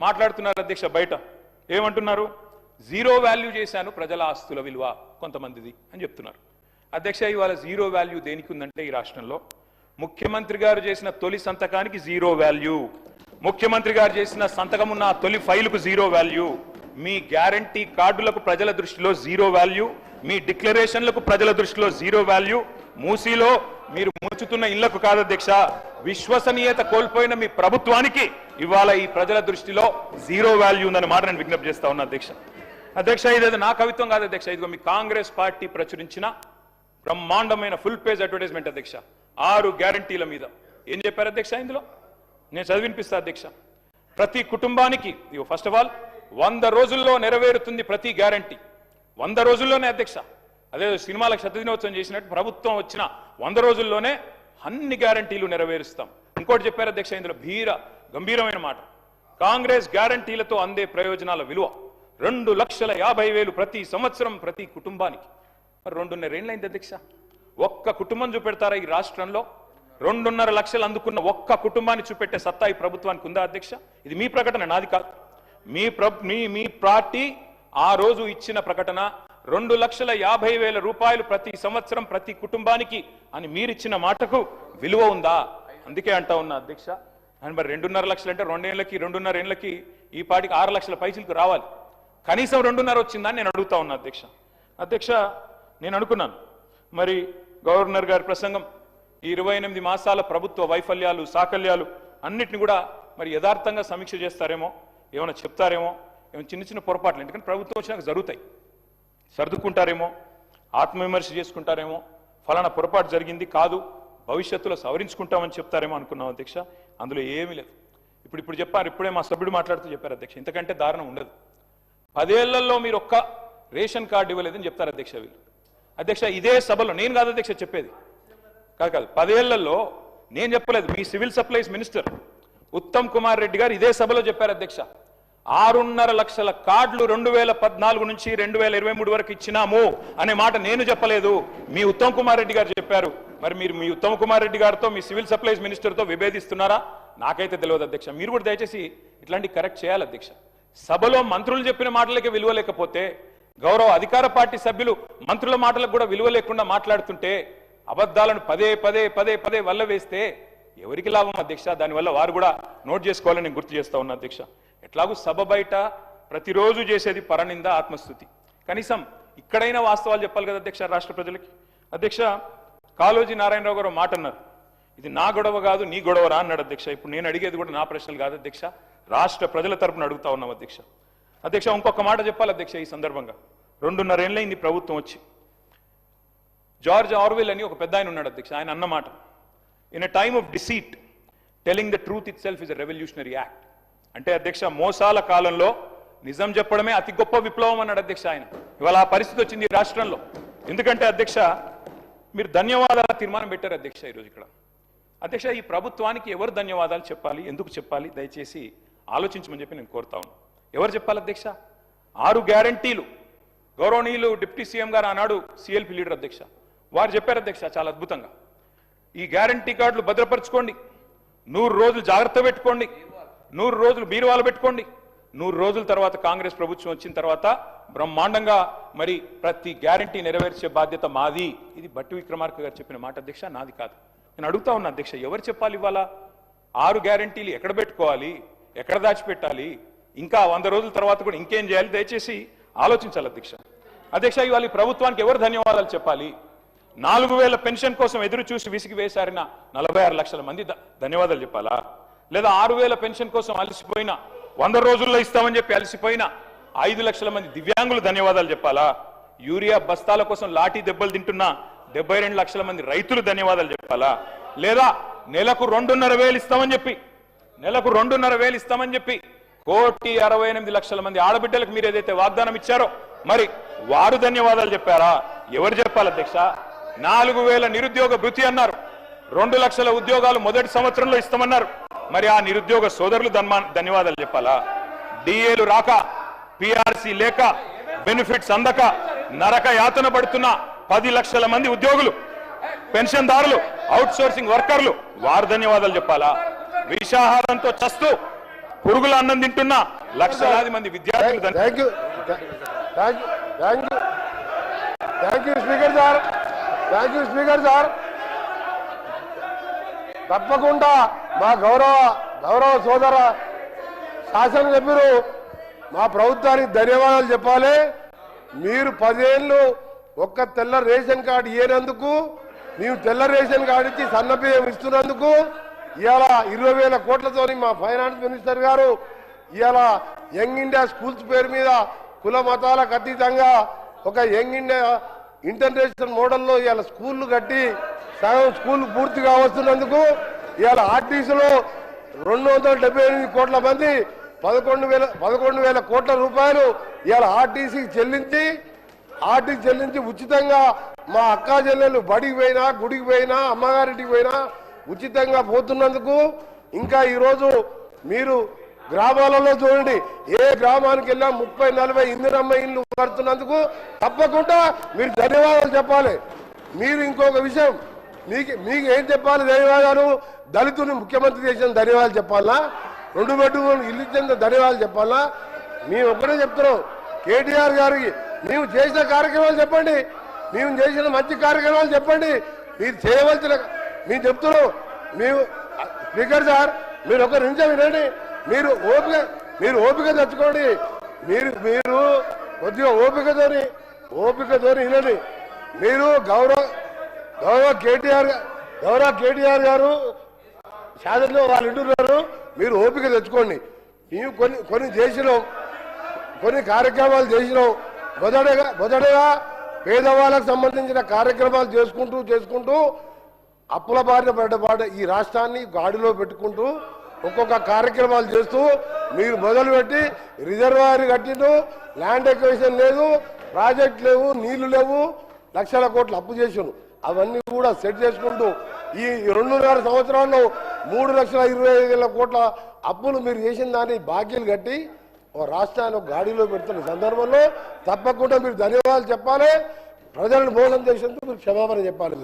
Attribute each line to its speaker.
Speaker 1: మాట్లాడుతున్నారు అధ్యక్ష బయట ఏమంటున్నారు జీరో వాల్యూ చేశాను ప్రజల ఆస్తుల విలువ కొంతమందిది అని చెప్తున్నారు అధ్యక్ష ఇవాళ జీరో వాల్యూ దేనికి ఉందంటే ఈ రాష్ట్రంలో ముఖ్యమంత్రి గారు చేసిన తొలి సంతకానికి జీరో వాల్యూ ముఖ్యమంత్రి గారు చేసిన సంతకం ఉన్న తొలి ఫైలుకు జీరో వాల్యూ మీ గ్యారంటీ కార్డులకు ప్రజల దృష్టిలో జీరో వాల్యూ మీ డిక్లరేషన్లకు ప్రజల దృష్టిలో జీరో వాల్యూ మూసీలో మీరు ముంచుతున్న ఇళ్లకు కాదు అధ్యక్ష విశ్వసనీయత కోల్పోయిన మీ ప్రభుత్వానికి ఇవాళ ఈ ప్రజల దృష్టిలో జీరో వాల్యూ ఉందని మాట నేను విజ్ఞప్తి చేస్తా ఉన్నా అధ్యక్ష అధ్యక్ష ఇదేదో నా కవిత్వం కాదు అధ్యక్ష ఇదిగో మీ కాంగ్రెస్ పార్టీ ప్రచురించిన బ్రహ్మాండమైన ఫుల్ పేజ్ అడ్వర్టైజ్మెంట్ అధ్యక్ష 6 గ్యారంటీల మీద ఏం చెప్పారు అధ్యక్ష ఇందులో నేను చదివినిపిస్తా అధ్యక్ష ప్రతి కుటుంబానికి ఫస్ట్ ఆఫ్ ఆల్ 100 రోజుల్లో నెరవేరుతుంది ప్రతి గ్యారంటీ 100 రోజుల్లోనే అధ్యక్ష అదే సినిమాలకు శతదినోత్సవం చేసినట్టు ప్రభుత్వం వచ్చిన 100 రోజుల్లోనే అన్ని గ్యారంటీలు నెరవేరుస్తాం ఇంకోటి చెప్పారు అధ్యక్ష ఇందులో గంభీరమైన మాట కాంగ్రెస్ గ్యారంటీలతో అందే ప్రయోజనాల విలువ 2,50,000 ప్రతి సంవత్సరం ప్రతి కుటుంబానికి 2.5 ఏళ్ళైంది అధ్యక్ష ఒక్క కుటుంబం చూపెడతారా ఈ రాష్ట్రంలో 2.5 లక్షలు అందుకున్న ఒక్క కుటుంబాన్ని చూపెట్టే సత్తా ఈ ప్రభుత్వానికి ఉందా అధ్యక్ష ఇది మీ ప్రకటన నాది కాదు మీ పార్టీ ఆ రోజు ఇచ్చిన ప్రకటన 2,50,000 రూపాయలు ప్రతి సంవత్సరం ప్రతి కుటుంబానికి అని మీరిచ్చిన మాటకు విలువ ఉందా అందుకే అంటా ఉన్నా అధ్యక్ష అని మరి 2.5 లక్షలు అంటే 2 ఏళ్ళకి 2.5 ఏళ్ళకి ఈ పార్టీకి 6 లక్షల పైసలకు రావాలి కనీసం 2.5 వచ్చిందని నేను అడుగుతా ఉన్నా అధ్యక్ష నేను అనుకున్నాను మరి గవర్నర్ గారి ప్రసంగం ఈ 28 మాసాల ప్రభుత్వ వైఫల్యాలు సాకల్యాలు అన్నిటిని కూడా మరి యథార్థంగా సమీక్ష చేస్తారేమో ఏమైనా చెప్తారేమో ఏమైనా చిన్న చిన్న పొరపాట్లు ఎందుకంటే ప్రభుత్వం వచ్చినాక జరుగుతాయి సర్దుకుంటారేమో ఆత్మవిమర్శ చేసుకుంటారేమో ఫలానా పొరపాటు జరిగింది కాదు భవిష్యత్తులో సవరించుకుంటామని చెప్తారేమో అనుకున్నాం అధ్యక్ష అందులో ఏమీ లేదు ఇప్పుడు చెప్పారు ఇప్పుడే మా సభ్యుడు మాట్లాడుతూ చెప్పారు అధ్యక్ష ఇంతకంటే దారుణం ఉండదు 10 ఏళ్లలో మీరు ఒక్క రేషన్ కార్డు ఇవ్వలేదని చెప్తారు అధ్యక్ష వీళ్ళు అధ్యక్ష ఇదే సభలో నేను కాదు అధ్యక్ష చెప్పేది కాదు 10 ఏళ్లలో నేను చెప్పలేదు మీ civil supplies minister Uttam Kumar Reddy గారు ఇదే సభలో చెప్పారు అధ్యక్ష 6.5 లక్షల కార్డులు 2014 నుంచి 2023 వరకు ఇచ్చినాము అనే మాట నేను చెప్పలేదు మీ ఉత్తమ్ కుమార్ రెడ్డి గారు చెప్పారు మరి మీరు మీ ఉత్తమ్ కుమార్ రెడ్డి గారితో మీ సివిల్ సప్లైస్ మినిస్టర్తో విభేదిస్తున్నారా నాకైతే తెలియదు అధ్యక్ష మీరు కూడా దయచేసి ఇట్లాంటి కరెక్ట్ చేయాలి అధ్యక్ష సభలో మంత్రులు చెప్పిన మాటలకే విలువ లేకపోతే గౌరవ అధికార పార్టీ సభ్యులు మంత్రుల మాటలకు కూడా విలువ లేకుండా మాట్లాడుతుంటే అబద్ధాలను పదే వల్ల వేస్తే ఎవరికి లాభం అధ్యక్ష దానివల్ల వారు కూడా నోట్ చేసుకోవాలని నేను గుర్తు చేస్తా ఉన్నా అధ్యక్ష ఎట్లాగూ సభ బయట ప్రతిరోజు చేసేది పరనింద ఆత్మస్తుతి కనీసం ఇక్కడైనా వాస్తవాలు చెప్పాలి కదా అధ్యక్ష రాష్ట్ర ప్రజలకి అధ్యక్ష కాళోజీ నారాయణరావు గారు మాట అన్నారు ఇది నా గొడవ కాదు నీ గొడవరా అన్నాడు అధ్యక్ష ఇప్పుడు నేను అడిగేది కూడా నా ప్రశ్నలు కాదు అధ్యక్ష రాష్ట్ర ప్రజల తరపున అడుగుతా ఉన్నాం అధ్యక్ష ఇంకొక మాట చెప్పాలి అధ్యక్ష ఈ సందర్భంగా 2.5 ఏళ్ళైంది ప్రభుత్వం వచ్చి జార్జ్ ఆర్వెల్ అని ఒక పెద్ద ఆయన ఉన్నాడు అధ్యక్ష ఆయన అన్నమాట in a time of deceit telling the truth it self is a revolutionary act అంటే అధ్యక్ష మోసాల కాలంలో నిజం చెప్పడమే అతి గొప్ప విప్లవం అన్నాడు అధ్యక్ష ఆయన ఇవాళ ఆ పరిస్థితి వచ్చింది ఈ రాష్ట్రంలో ఎందుకంటే అధ్యక్ష మీరు ధన్యవాదాల తీర్మానం పెట్టారు అధ్యక్ష ఈరోజు ఇక్కడ అధ్యక్ష ఈ ప్రభుత్వానికి ఎవరు ధన్యవాదాలు చెప్పాలి ఎందుకు చెప్పాలి దయచేసి ఆలోచించమని చెప్పి నేను కోరుతా ఉన్నాను ఎవరు చెప్పాలి అధ్యక్ష 6 గ్యారంటీలు గౌరవనీయులు డిప్యూటీ సీఎం గారు ఆనాడు సిఎల్పి లీడర్ అధ్యక్ష వారు చెప్పారు అధ్యక్ష చాలా అద్భుతంగా ఈ గ్యారంటీ కార్డులు భద్రపరచుకోండి 100 రోజులు జాగ్రత్త పెట్టుకోండి 100 రోజులు బీరువాలు పెట్టుకోండి 100 రోజుల తర్వాత కాంగ్రెస్ ప్రభుత్వం వచ్చిన తర్వాత బ్రహ్మాండంగా మరి ప్రతి గ్యారంటీ నెరవేర్చే బాధ్యత మాది ఇది బట్టి విక్రమార్క గారు చెప్పిన మాట అధ్యక్ష నాది కాదు నేను అడుగుతా ఉన్నా అధ్యక్ష ఎవరు చెప్పాలి ఇవాళ 6 గ్యారంటీలు ఎక్కడ పెట్టుకోవాలి ఎక్కడ దాచిపెట్టాలి ఇంకా 100 రోజుల తర్వాత కూడా ఇంకేం చేయాలి దయచేసి ఆలోచించాలి అధ్యక్ష ఇవాళ ఈ ప్రభుత్వానికి ఎవరు ధన్యవాదాలు చెప్పాలి 4,000 పెన్షన్ కోసం ఎదురు చూసి విసిగి వేశారిన 46 లక్షల మంది ధన్యవాదాలు చెప్పాలా లేదా 6,000 పెన్షన్ కోసం అలసిపోయిన 100 రోజుల్లో ఇస్తామని చెప్పి అలసిపోయిన 5 లక్షల మంది దివ్యాంగులు ధన్యవాదాలు చెప్పాలా యూరియా బస్తాల కోసం లాఠీ దెబ్బలు తింటున్న 72 లక్షల మంది రైతులు ధన్యవాదాలు చెప్పాలా లేదా నెలకు 2.5 ఇస్తామని చెప్పి 1,68,00,000 మంది ఆడబిడ్డలకు మీరు ఏదైతే వాగ్దానం ఇచ్చారో మరి వారు ధన్యవాదాలు చెప్పారా ఎవరు చెప్పాలి అధ్యక్ష 4,000 నిరుద్యోగ భృతి అన్నారు 2 లక్షల ఉద్యోగాలు మొదటి సంవత్సరంలో ఇస్తామన్నారు మరి ఆ నిరుద్యోగ సోదరులు ధన్యవాదాలు చెప్పాలా డిఏలు రాక పిఆర్సి లేక బెనిఫిట్స్ అందక నరక యాతన పడుతున్న 10 లక్షల మంది ఉద్యోగులు పెన్షన్దారులు అవుట్ సోర్సింగ్ వర్కర్లు వారు ధన్యవాదాలు చెప్పాలా విషాహారంతో చస్తూ పురుగుల అన్నం తింటున్న లక్షలాది మంది విద్యార్థులు
Speaker 2: thank you speaker sir. Thank you speaker sir. తప్పకుండా మా గౌరవ సోదర శాసనసభ్యులు మా ప్రభుత్వానికి ధన్యవాదాలు చెప్పాలి. మీరు 10 ఏళ్ళు ఒక్క తెల్ల రేషన్ కార్డు ఇయ్యేందుకు, మేము తెల్ల రేషన్ కార్డు ఇచ్చి సన్నబియ్యం ఇస్తున్నందుకు ఇవాళ 20,000 కోట్లతోని మా ఫైనాన్స్ మినిస్టర్ గారు ఇవాళ యంగ్ ఇండియా స్కూల్స్ పేరు మీద కుల మతాలకు అతీతంగా ఒక యంగ్ ఇండియా ఇంటర్నేషనల్ మోడల్లో ఇవాళ స్కూళ్లు కట్టి సగం స్కూల్ పూర్తిగా వస్తున్నందుకు ఇవాళ ఆర్టీసీలో 278 కోట్ల మంది 11,000 కోట్ల రూపాయలు ఇవాళ ఆర్టీసీకి చెల్లించి ఉచితంగా మా అక్కా చెల్లెలు బడికి పోయినా, గుడికి పోయినా, అమ్మగారింటికి పోయినా ఉచితంగా పోతున్నందుకు, ఇంకా ఈరోజు మీరు గ్రామాలలో చూడండి, ఏ గ్రామానికి వెళ్ళా 30-40 ఇందిరమ్మ ఇల్లు కడుతున్నందుకు తప్పకుండా మీరు ధన్యవాదాలు చెప్పాలి. మీరు ఇంకొక విషయం, మీకు ఏం చెప్పాలి ధన్యవాదాలు? దళితుని ముఖ్యమంత్రి చేసిన ధన్యవాదాలు చెప్పాలా? 2 బెడ్రూమ్ ఇల్లు ఇచ్చిన ధన్యవాదాలు చెప్పాలా? మేము ఒక్కడే చెప్తున్నాం, కేటీఆర్ గారికి మేము చేసిన కార్యక్రమాలు చెప్పండి, మేము చేసిన మంచి కార్యక్రమాలు చెప్పండి. మీరు చేయవలసిన మేము చెప్తున్నాం. మేము స్పీకర్ సార్, మీరు ఒక నిమిషం వినండి. మీరు ఓపిక తెచ్చుకోండి. మీరు కొద్దిగా ఓపికతోని వినండి. మీరు గౌరవ కేటీఆర్ గారు శాసనలో వాళ్ళు వింటున్నారు. మీరు ఓపిక తెచ్చుకోండి. మేము కొన్ని చేసినాం, కొన్ని కార్యక్రమాలు చేసినాం. మొదటగా పేదవాళ్ళకు సంబంధించిన కార్యక్రమాలు చేసుకుంటూ అప్పుల బారిన పడ్డ ఈ రాష్ట్రాన్ని గాడిలో పెట్టుకుంటూ ఒక్కొక్క కార్యక్రమాలు చేస్తూ మీరు మొదలుపెట్టి రిజర్వాయర్ కట్టిండు, ల్యాండ్ ఎక్విజిషన్ లేదు, ప్రాజెక్ట్ లేవు, నీళ్లు లేవు, లక్షల కోట్లు అప్పు చేసాను. అవన్నీ కూడా సెట్ చేసుకుంటూ ఈ 2.5 సంవత్సరాల్లో 3,25,000 కోట్ల అప్పులు మీరు చేసిన దాన్ని బాకీలు కట్టి ఓ రాష్ట్రాన్ని గాడిలో పెడుతున్న సందర్భంలో తప్పకుండా మీరు ధన్యవాదాలు చెప్పాలి. ప్రజలను మోసం చేసేందుకు మీరు క్షమాపణ చెప్పాలి.